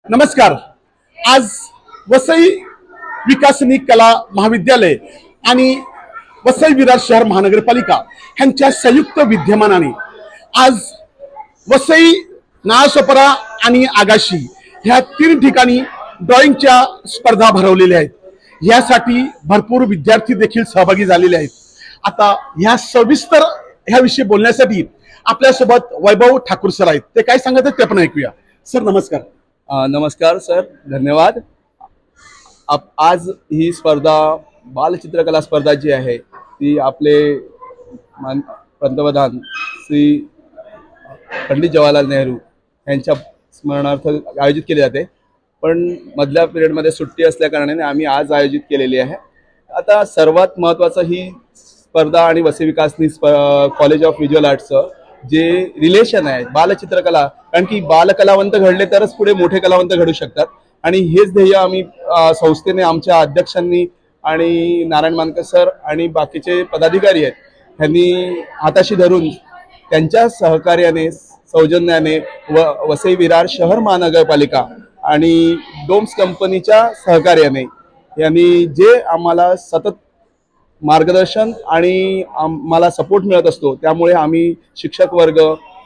नमस्कार। आज वसई विकासनी कला महाविद्यालय आणि वसई विरार शहर महानगरपालिका यांच्या संयुक्त विद्यमानाने आज वसई नाळासोपारा आणि आगाशी ह्या तीन ठिकाणी ड्रॉइंगच्या स्पर्धा भरवलेल्या आहेत। यासाठी भरपूर विद्यार्थी देखील सहभागी झालेले आहेत। आता ह्या सविस्तर ह्याविषयी बोलण्यासाठी आपल्यासोबत वैभव ठाकूर सर आहेत। ते काय सांगत आहेत ते आपण ऐकूया। सर नमस्कार। नमस्कार सर, धन्यवाद। आज ही स्पर्धा बालचित्रकला स्पर्धा जी आहे ती आपले पंतप्रधान श्री पंडित जवाहरलाल नेहरू यांच्या स्मरणार्थ आयोजित केली जाते, पण मधल्या पिरियडमध्ये सुट्टी असल्या कारणाने आम्ही आज आयोजित केलेली आहे। आता सर्वात महत्त्वाचं ही स्पर्धा आणि वसई विकासनी कॉलेज ऑफ व्हिज्युअल आर्ट्सचं जे रिलेशन आहे बालचित्रकला, कारण की बालकलावंत घडले तरच पुढे मोठे कलावंत घडू शकतात आणि हेच ध्येय आम्ही संस्थेने आमच्या अध्यक्षांनी आणि नारायण मानकर सर आणि बाकीचे पदाधिकारी आहेत ह्यांनी हाताशी धरून त्यांच्या सहकार्याने सौजन्याने वसई विरार शहर महानगरपालिका आणि डोम्स कंपनीच्या सहकार्याने यांनी जे आम्हाला सतत मार्गदर्शन आणि आम्हाला सपोर्ट मिळत असतो, त्यामुळे आम्ही शिक्षक वर्ग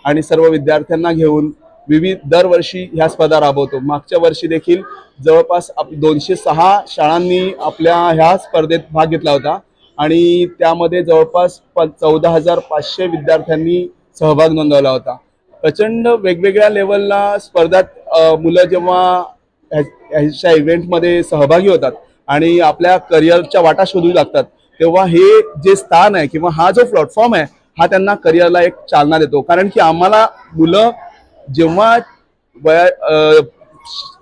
आणि सर्व विद्यार्थ्यांना घेऊन विविध दरवर्षी ह्या स्पर्धा राबवतो। मागच्या वर्षी देखील जवळपास 206 शाळांनी आपल्या ह्या स्पर्धेत भाग घेतला होता आणि त्यामध्ये जवळपास 14,500 विद्यार्थ्यांनी सहभाग नोंदवला होता। प्रचंड वेगवेगळ्या लेवलला स्पर्धात मुलं जेव्हा ह्याच्या इव्हेंटमध्ये सहभागी होतात आणि आपल्या करिअरच्या वाटा शोधू लागतात, तेव्हा हे जे स्थान आहे किंवा हा जो प्लॅटफॉर्म आहे हा त्यांना करिअरला एक चालना देतो। कारण की आम्हाला मुलं जेव्हा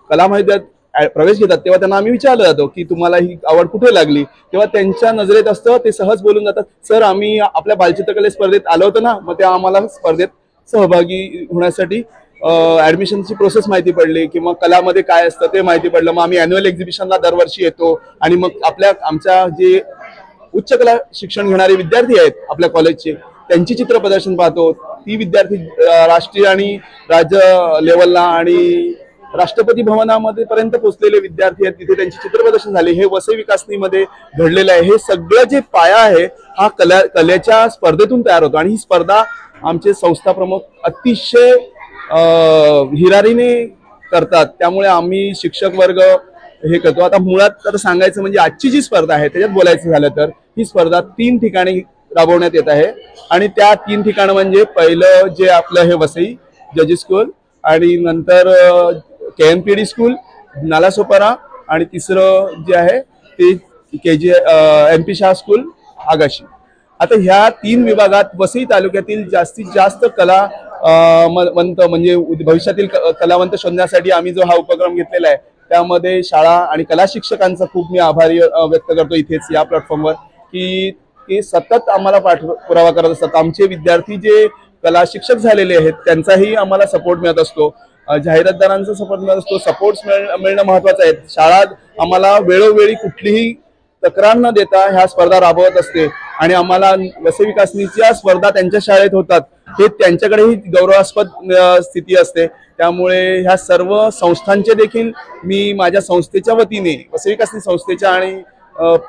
कला महाविद्यालयात प्रवेश घेतात तेव्हा त्यांना आम्ही विचारलं जातो की तुम्हाला ही आवड कुठे लागली, तेव्हा त्यांच्या नजरेत असतं ते सहज बोलून जातात, सर आम्ही आपल्या बालचित्रकला स्पर्धेत आलो होतो ना, मग त्या आम्हाला स्पर्धेत सहभागी होण्यासाठी ॲडमिशनची प्रोसेस माहिती पडली किंवा कलामध्ये काय असतं ते माहिती पडलं। मग आम्ही ॲन्युअल एक्झिबिशनला दरवर्षी येतो आणि मग आमच्या जे उच्च कला शिक्षण घेणारे विद्यार्थी आहेत आपल्या कॉलेजचे त्यांची चित्र प्रदर्शन पाहतो। ती विद्यार्थी राष्ट्रीय आणि राज्य लेवलला आणि राष्ट्रपती भवनामध्ये पर्यंत पोहोचलेले विद्यार्थी आहेत, तिथे त्यांची चित्र प्रदर्शन झाले। हे वसई विकासनीमध्ये घडलेलं आहे। हे सगळं जे पाया आहे हा कलेच्या स्पर्धेतून तयार होतो आणि ही स्पर्धा आमचे संस्था प्रमुख अतिशय हिरारीने करतात, त्यामुळे आम्ही शिक्षक वर्ग हे करतो। आता मुळात तर सांगायचं म्हणजे आजची जी स्पर्धा आहे त्याच्यात बोलायचं झालं तर ही स्पर्धा 3 ठिकाणी राबवण्यात येत आहे आणि त्या 3 ठिकाण म्हणजे पहिलं जे आपलं हे वसई जजेस स्कूल आणि नंतर KNPD स्कूल नालासोपारा आणि तिसरं जे आहे ते MP शाह स्कूल आगाशी। आता ह्या 3 विभागात वसई तालुक्यातील जास्तीत जास्त कलावंत म्हणजे भविष्यातील कलावंत शोधण्यासाठी आम्ही जो हा उपक्रम घेतलेला आहे त्यामध्ये शाळा आणि कला शिक्षकांचा खूप मी आभारी व्यक्त करतो इथेच या प्लॅटफॉर्मवर की ते सतत आम्हाला पाठपुरावा करत असतात। आमचे विद्यार्थी जे कला शिक्षक झालेले आहेत त्यांचाही आम्हाला सपोर्ट मिळत असतो, जाहिरातदारांचा सपोर्ट मिळत असतो। सपोर्ट मिळणं महत्त्वाचं आहे। शाळा आम्हाला वेळोवेळी कुठलीही तक्रार न देता ह्या स्पर्धा राबवत असते आणि आम्हाला वसई विकासनीच्या स्पर्धा त्यांच्या शाळेत होतात हे त्यांच्याकडेही गौरवास्पद स्थिती असते। त्यामुळे ह्या सर्व संस्थांचे देखील मी माझ्या संस्थेच्या वतीने वसई विकासनी संस्थेच्या आणि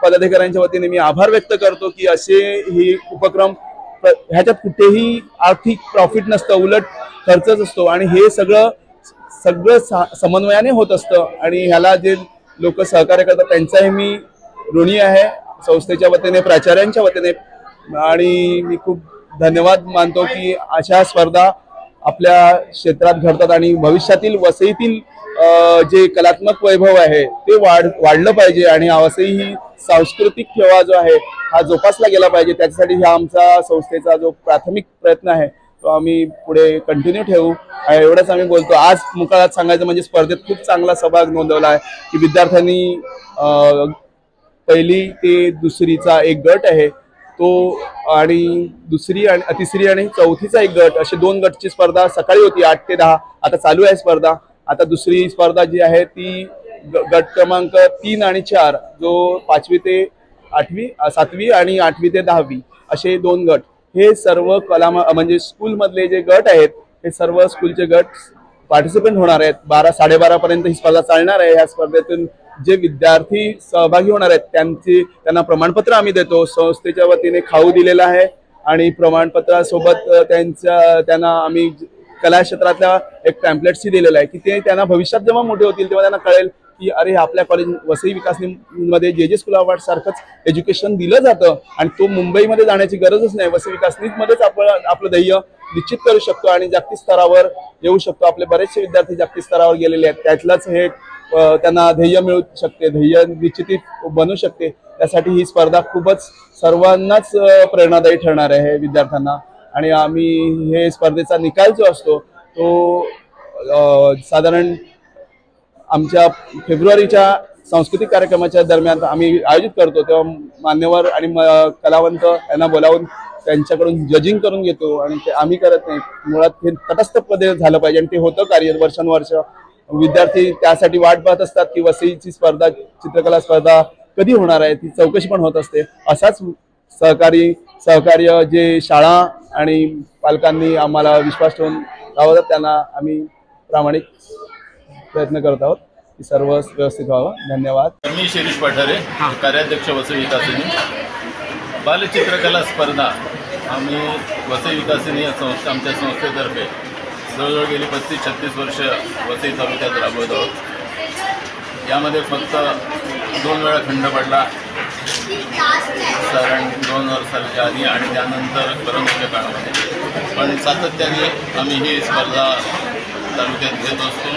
पदाधिकाऱ्यांच्या वतीने मी आभार व्यक्त करतो की असे हे उपक्रम ह्याच्यात कुठेही आर्थिक प्रॉफिट नसतं, उलट खर्चच असतो आणि हे सगळं समन्वयाने होत असतं आणि ह्याला जे लोक सहकार्य करतात त्यांचाही मी ऋणी आहे संस्थेच्या वतीने, प्राचार्यांच्या वतीने, आणि मी खूप धन्यवाद मानतो की अशा स्पर्धा आपल्या क्षेत्रात घडतात आणि भविष्यातील वसईतील जे कलात्मक वैभव आहे ते वाढलं पाहिजे आणि वसई ही सांस्कृतिक ठेवा जो आहे हा जोपासला गेला पाहिजे। त्याच्यासाठी हा आमचा संस्थेचा जो प्राथमिक प्रयत्न आहे तो आम्ही पुढे कंटिन्यू ठेवू एवढंच आम्ही बोलतो। आज मुकाळात सांगायचं म्हणजे स्पर्धेत खूप चांगला सहभाग नोंदवला आहे की विद्यार्थ्यांनी पहिली ते दुसरीचा एक गट आहे तो आणि दुसरी आणि तिसरी आणि चौथीचा एक गट असे 2 गटची स्पर्धा सकाळी होती 8 ते 10। आता चालू आहे स्पर्धा। आता दुसरी स्पर्धा जी आहे ती गट क्रमांक 3 आणि 4 जो 5वी ते 8वी 7वी आणि 8वी ते 10वी असे 2 गट, हे सर्व कला म्हणजे स्कूल मधले जे गट आहेत हे सर्व स्कूलचे गट पार्टिसिपेंट होणार आहेत. 12-12:30 पर्यंत ही स्पर्धा चालणार आहे. या स्पर्धेतून जे विद्यार्थी सहभागी होणार आहेत त्यांना प्रमाणपत्र आम्ही देतो. संस्थेच्या वतीने खाऊ दिलेला आहे आणि प्रमाणपत्रासोबत त्यांना आम्ही कला क्षेत्रातल्या एक पॅम्पलेट्सही दिलेला आहे की ते त्यांना भविष्यात जेव्हा मोठे होतील तेव्हा त्यांना कळेल की अरे आपल्या कॉलेज वसई विकासनीमध्ये जे स्कूल अवॉर्ड सारखंच एज्युकेशन दिलं जातं आणि तो मुंबईमध्ये जाण्याची गरजच नाही. वसई विकासनीमध्येच आपलं ध्येय निश्चित करू शकतो आणि जागतिक स्तरावर येऊ शकतो. आपले बरेचसे विद्यार्थी जागतिक स्तरावर गेलेले आहेत. त्यातलाच हे त्यांना ध्येय मिळू शकते, ध्येय निश्चित बनू शकते. त्यासाठी ही स्पर्धा खूपच सर्वांनाच प्रेरणादायी ठरणार आहे विद्यार्थ्यांना. आणि आम्ही हे स्पर्धेचा निकाल जो असतो तो साधारण आमच्या फेब्रुवारीच्या सांस्कृतिक कार्यक्रमाच्या दरम्यान आम्ही आयोजित करतो. तेव्हा मान्यवर आणि कलावंत यांना बोलावून त्यांच्याकडून जजिंग करून घेतो आणि ते आम्ही करत नाही. मुळात हे तटस्थपणे झालं पाहिजे आणि ते होतं कार्य. वर्षानुवर्ष विद्यार्थी त्यासाठी वाट पाहत असतात की वसईची स्पर्धा, चित्रकला स्पर्धा कधी होणार आहे. ती चौकशी पण होत असते. असाच सहकार्य जे शाळा आणि पालकांनी आम्हाला विश्वास ठेवून लावतात त्यांना आम्ही प्रामाणिक प्रयत्न करत आहोत की सर्व व्यवस्थित व्हावं. धन्यवाद. मी शिरीष पठारे, कार्याध्यक्ष वसई विकासिनी. बालचित्रकला स्पर्धा आम्ही वसई विकासिनी या आमच्या संस्थेतर्फे जवळजवळ गेली 35-36 वर्ष वसई तालुक्यात राबवत आहोत. यामध्ये फक्त 2 वेळा खंड पडला, साधारण 2000 सालच्या आधी आणि त्यानंतर कोरोनाच्या काळामध्ये. पण सातत्याने आम्ही ही स्पर्धा तालुक्यात घेत असतो.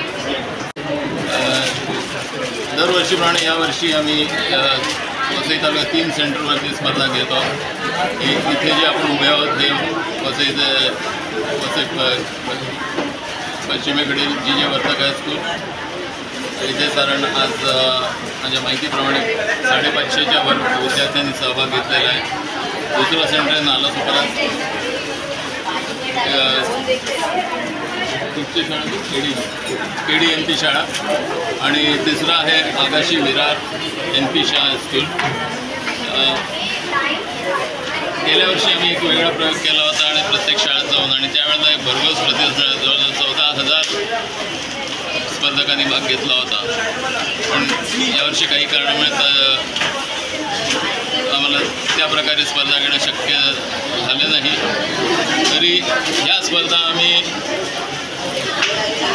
दरवर्षीप्रमाणे यावर्षी आम्ही वसई तालुक्यात 3 सेंटरवरती स्पर्धा घेत आहोत. इथे जे आपण उभे आहोत हे वसई पश्चिमेकडील जी वर्तक हायस्कूल. इथे साधारण आज माझ्या माहितीप्रमाणे 550च्या वर विद्यार्थ्यांनी सहभाग घेतलेला आहे. दुसरं सेंटर नालासोपारा तुमची शाळा केडी NP शाळा आणि तिसरा आहे आगाशी विरार NP शाळा स्कूल. गेल्या वर्षी आम्ही एक वेगळा प्रयोग केला होता आणि प्रत्येक शाळेत जाऊन आणि त्यावेळेला एक भरघोस प्रतिसाद, जवळजवळ 14,000 स्पर्धकांनी भाग घेतला होता. पण यावर्षी काही कारणामुळे आम्हाला त्या प्रकारे स्पर्धा घेणं शक्य झाले नाही. तरी ह्या स्पर्धा आम्ही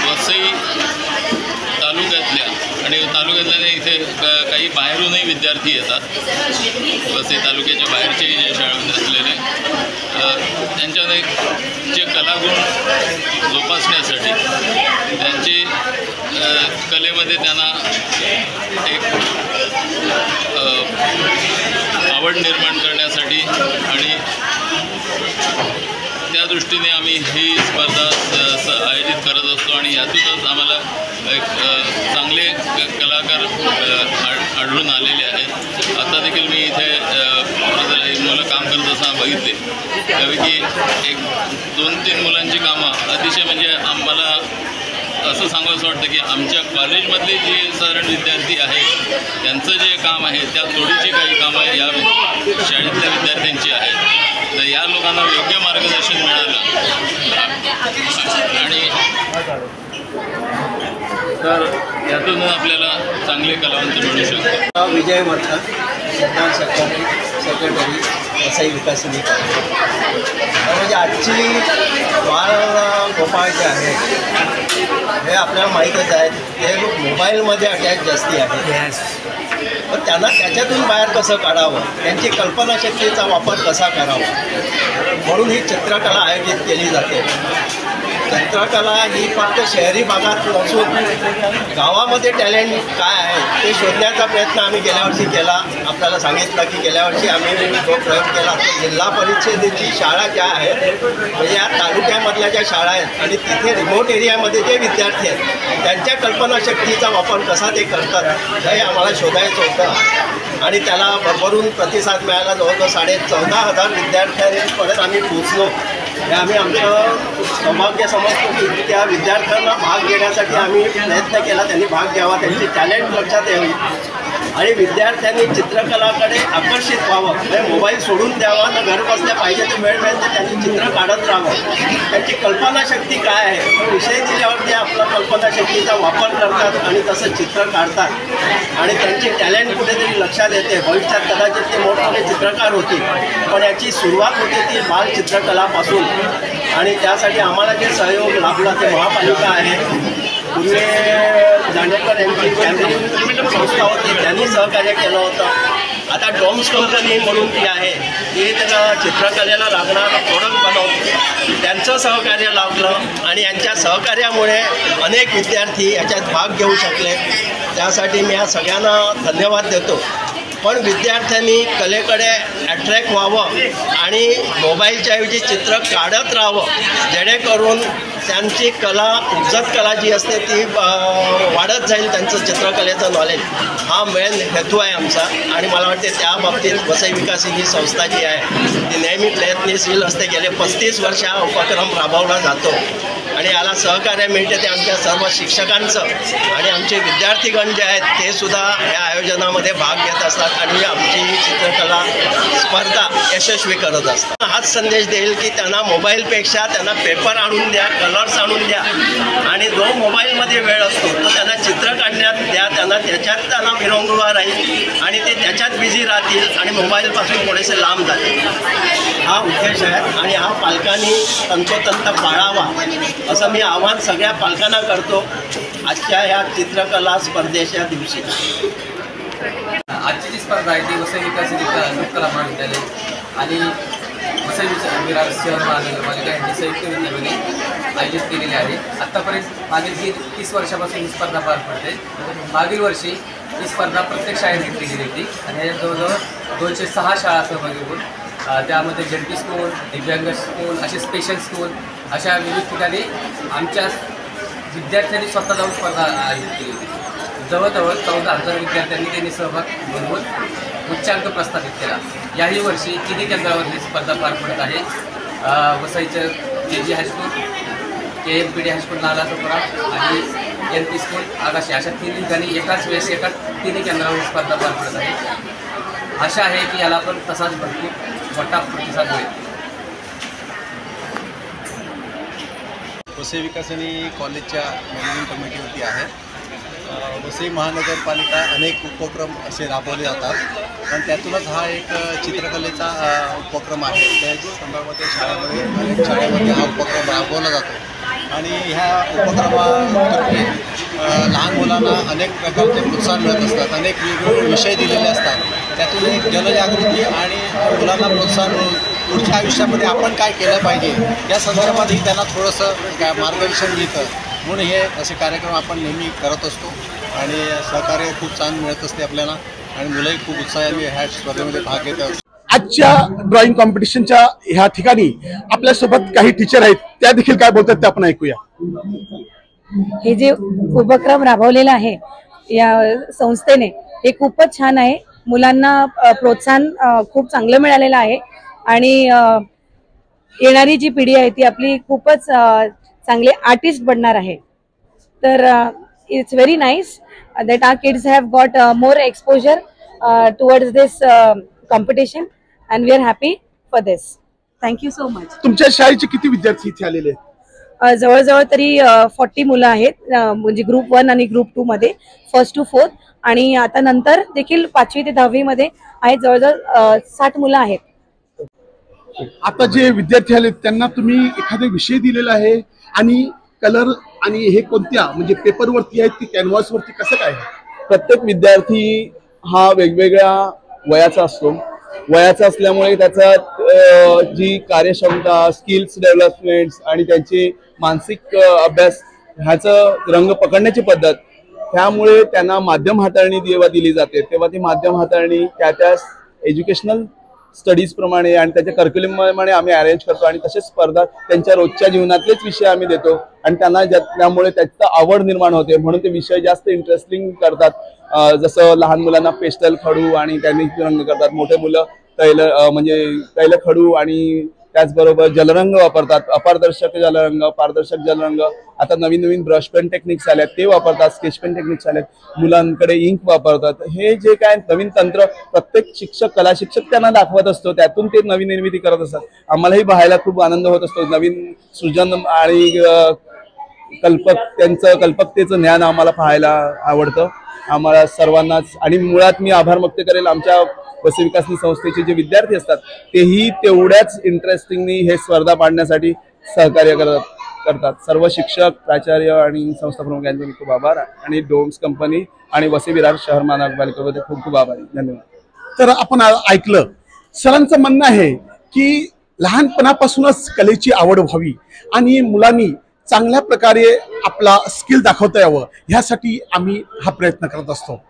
वसई तालुक्यातल्या इथे काही बाहेरूनही विद्यार्थी येतात. वसई तालुक्याच्या बाहेरचेही जे शाळेमध्ये असलेले त्यांच्यामध्ये जे कलागुण जोपासण्यासाठी त्यांची कलेमध्ये त्यांना एक आवड निर्माण करण्यासाठी आणि त्या दृष्टीने आम्ही ही स्पर्धा आयोजित करत असतो आणि यातूनच आम्हाला एक चांगले कलाकार आढळून आलेले आहेत. आता देखील मी इथे मुलं काम करत असताना बघितले त्यापैकी 1-2-3 मुलांची कामं अतिशय म्हणजे आम्हाला असं सांगावंसं वाटतं की आमच्या कॉलेजमधले जे साधारण विद्यार्थी आहेत त्यांचं जे काम आहे त्या थोडीशी काही कामं या शाळेतल्या विद्यार्थ्यांची आहेत. तर या लोकांना योग्य मार्गदर्शन मिळालं आणि तर यातून आपल्याला चांगले कलावंत मिळू शकतो. विजय वर्तक, सरदार सेक्रेटरी वसई विकासिनी. म्हणजे आजची बाळ गोपाळ जे आहेत हे आपल्याला माहीतच आहे ते मोबाईलमध्ये अटॅच जास्ती आहे. पण त्यांना त्याच्यातून बाहेर कसं काढावं, त्यांची कल्पनाशक्तीचा वापर कसा करावा म्हणून ही चित्रकला आयोजित केली जाते. चित्रकला ही फक्त शहरी भागात नसून गावामध्ये टॅलेंट काय आहे ते शोधण्याचा प्रयत्न आम्ही गेल्या वर्षी केला. आपल्याला सांगितलं की गेल्या वर्षी आम्ही जो प्रयोग केला तो जिल्हा परिषदेची शाळा ज्या आहेत म्हणजे या तालुक्यामधल्या ज्या शाळा आहेत आणि तिथे रिमोट एरियामध्ये जे विद्यार्थी आहेत त्यांच्या कल्पनाशक्तीचा वापर कसा ते करतात हे आम्हाला शोधायचं होतं आणि त्याला भरभरून प्रतिसाद मिळाला. जवळजवळ 14,500 विद्यार्थ्यांपर्यंत आम्ही पोचलो. हे आम्ही आमचं सौभाग्य समजतो की त्या विद्यार्थ्यांना भाग घेण्यासाठी आम्ही प्रयत्न केला, त्यांनी भाग घ्यावा, त्यांचे टॅलेंट लक्षात यावी आणि विद्यार्थ्यांनी चित्रकलाकडे आकर्षित व्हावं, म्हणजे मोबाईल सोडून द्यावा ना, घर बसल्या पाहिजे ते वेळ मिळेल तर त्यांनी चित्र काढत राहावं. त्यांची कल्पनाशक्ती काय आहे, विषय दिल्यावर ते आपला कल्पनाशक्तीचा वापर करतात आणि तसं चित्र काढतात आणि त्यांची टॅलेंट कुठेतरी लक्षात येते. भविष्यात कदाचित ते मोठमोठे चित्रकार होतील, पण याची सुरुवात होते ती बाल चित्रकलापासून. आणि त्यासाठी आम्हाला जे सहयोग लाभला ते महापालिका आहे, पूर्वी जांडेकर यांची फॅमिली संस्था होती, त्यांनी सहकार्य केलं होतं. आता डॉम्स कंपनी म्हणून ती आहे, ती त्याला चित्रकलेला लागणारं प्रोडक्ट बनवते, त्यांचं सहकार्य लाभलं आणि यांच्या सहकार्यामुळे अनेक विद्यार्थी याच्यात भाग घेऊ शकले. त्यासाठी मी या सगळ्यांना धन्यवाद देतो. पण विद्यार्थ्यांनी कलेकडे अट्रॅक्ट व्हावं आणि मोबाईलच्या ऐवजी चित्र काढत राहावं, जेणेकरून त्यांची कला, उपजत कला जी असते ती वाढत जाईल, त्यांचं चित्रकलेचं नॉलेज. हा मेन हेतू आहे आमचा. आणि मला वाटते त्या बाबतीत वसई विकास ही संस्था जी आहे ती नेहमी प्रयत्नशील असते. गेले 35 वर्ष हा उपक्रम राबवला जातो आणि याला सहकार्य मिळते ते आमच्या सर्व शिक्षकांचं. आणि आमचे विद्यार्थीगण जे आहेत ते सुद्धा या आयोजनामध्ये भाग घेत असतात आणि आमची चित्रकला स्पर्धा यशस्वी करत असतात. हाच संदेश देईल की त्यांना मोबाईलपेक्षा त्यांना पेपर आणून द्या, कलर्स आणून द्या आणि जो मोबाईलमध्ये वेळ असतो तो त्यांना चित्र काढण्यात द्या. त्यांना त्याच्यात त्यांना विरंगुळा राहील आणि ते त्याच्यात बिझी राहतील आणि मोबाईलपासून थोडेसे लांब जातील. हा उद्देश आहे आणि हा पालकांनी तंतोतंत पाळावा असं मी आवाहन सगळ्या पालकांना करतो आजच्या या चित्रकला स्पर्धेच्या दिवशी. आजची जी स्पर्धा आहे ती वसई विकास लोककला महाविद्यालय आणि वसई विरार शहर महानगरपालिका यांची संयुक्त विद्यमाने आयोजित केलेली आहे. आत्तापर्यंत मागील 30 वर्षापासून ही स्पर्धा पार पडते. मागील वर्षी ही स्पर्धा प्रत्येक शाळेत घेतली गेली होती आणि याच्यात जवळजवळ 206 शाळा सहभागी होऊन त्यामध्ये ZP स्कूल, दिव्यांग स्कूल, असे स्पेशल स्कूल अशा विविध ठिकाणी आमच्या विद्यार्थ्यांनी स्वतः जाऊन स्पर्धा आयोजित केली होती. जवळजवळ 14,000 विद्यार्थ्यांनी त्यांनी सहभाग नोंदवून उच्चांक प्रस्थापित केला. याही वर्षी तिन्ही केंद्रावर ही स्पर्धा पार पडत आहे. वसईचं KG high school, KMPD high school Nalasopara आणि NP स्कूल आगाशी अशा 3 ठिकाणी एकाच वेळेस तिन्ही केंद्रावर स्पर्धा पार पडत आहे. आशा आहे की याला पण तसाच भरपूर मोठा प्रतिसाद मिळेल. वसई विकास आणि कॉलेजच्या मॅनेजिंग कमिटीवरती आहे. वसई महानगरपालिका अनेक उपक्रम असे राबवले जातात आणि त्यातूनच हा एक चित्रकलेचा उपक्रम आहे. त्या संदर्भामध्ये शाळेमध्ये अनेक शाळेमध्ये हा उपक्रम राबवला जातो आणि ह्या उपक्रमातर्फे लहान मुलांना अनेक प्रकारचे प्रोत्साहन मिळत असतात. अनेक वेगवेगळे विषय दिलेले असतात. त्यातून एक जनजागृती आणि मुलांना प्रोत्साहन मिळून पुढच्या आयुष्यामध्ये आपण काय केलं पाहिजे या संदर्भातही त्यांना थोडंसं मार्गदर्शन मिळतं. म्हणून हे असे कार्यक्रम आपण नेहमी करत असतो आणि सहकार्य खूप छान मिळत असते आपल्याला आणि मुलंही खूप उत्साहाने ह्या स्पर्धेमध्ये भाग घेत असतात. आजच्या ड्रॉइंग कॉम्पिटिशनच्या ह्या ठिकाणी आपल्यासोबत काही टीचर आहेत, त्या देखील काय बोलतात ते आपण ऐकूया. हे जे उपक्रम राबवलेला आहे या संस्थेने हे खूपच छान आहे. मुलांना प्रोत्साहन खूप चांगलं मिळालेलं आहे आणि येणारी जी पिढी आहे ती आपली खूपच चांगले आर्टिस्ट बनणार आहे. तर it's very nice that our kids have got more exposure towards this competition and we are happy for this. Thank you so much. तुमच्या शाळेचे किती विद्यार्थी इथे आलेले आहेत? जवळजवळ तरी 40 मुलं आहेत, म्हणजे ग्रुप 1 आणि ग्रुप 2 मध्ये 1st to 4th आणि आता नंतर देखील 5वी ते 10वी मध्ये आहेत जवळजवळ 60 मुलं आहेत. आता जे विद्यार्थी आले त्यांना तुम्ही एखादा विषय दिलेला आहे आणि कलर आणि हे कोणत्या म्हणजे पेपरवरती आहेत की कॅनव्हासवरती, कसं काय? प्रत्येक विद्यार्थी हा वेगवेगळ्या वयाचा असतो. वयाचा असल्यामुळे त्याचा जी कार्यक्षमता, स्किल्स डेव्हलपमेंट आणि त्यांची मानसिक अभ्यास ह्याचं रंग पकडण्याची पद्धत, त्यामुळे त्यांना माध्यम हाताळणी जेव्हा दिली जाते तेव्हा ती माध्यम हाताळणी त्या एज्युकेशनल स्टडीज प्रमाणे आणि त्याच्या कर्क्युलम प्रमाणे आम्ही अरेंज करतो आणि तसेच स्पर्धा त्यांच्या रोजच्या जीवनातलेच विषय आम्ही देतो आणि त्यांना त्यामुळे त्याची आवड निर्माण होते. म्हणून ते विषय जास्त इंटरेस्टिंग करतात. जसं लहान मुलांना पेस्टल खडू आणि त्यांनी रंग करतात, मोठे मुलं तैल खडू आणि त्याचबरोबर जलरंग वापरतात, अपारदर्शक जलरंग, पारदर्शक जलरंग, आता नवीन नवीन ब्रश पेन टेक्निक्स आल्यात ते वापरतात, स्केच पेन टेक्निक्स आल्यात, मुलांकडे इंक वापरतात. हे जे काय नवीन तंत्र प्रत्येक शिक्षक, कला शिक्षक त्यांना दाखवत असतो, त्यातून ते नवीन निर्मिती करत असतात. आम्हालाही पाहायला खूप आनंद होत असतो. नवीन सृजन आणि कल्पकतेचं ज्ञान आम्हाला पाहायला आवडतं, आम्हाला सर्वांनाच. आणि मुळात मी आभार व्यक्त करेल आमच्या वसई विकासनी संस्थेचे जे विद्यार्थी असतात तेही तेवढ्याच इंटरेस्टिंगली हे स्पर्धा पाडण्यासाठी सहकार्य करतात. सर्व शिक्षक, प्राचार्य आणि संस्था प्रमुख यांचे मी खूप आभार, आणि डोम्स कंपनी आणि वसई विरार शहर महानगरपालिकेमध्ये खूप खूप आभारी. धन्यवाद. तर आपण ऐकलं, सरांचं म्हणणं आहे की लहानपणापासूनच कलेची आवड व्हावी आणि मुलांनी चांगल्या प्रकारे आपला स्किल दाखवता यावं, ह्यासाठी आम्ही हा प्रयत्न करत असतो.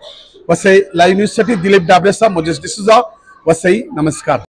वसई लाईव्ह न्यूज साठी दिलीप डाबरेचा, मोजेस डिसूजा, वसई. नमस्कार.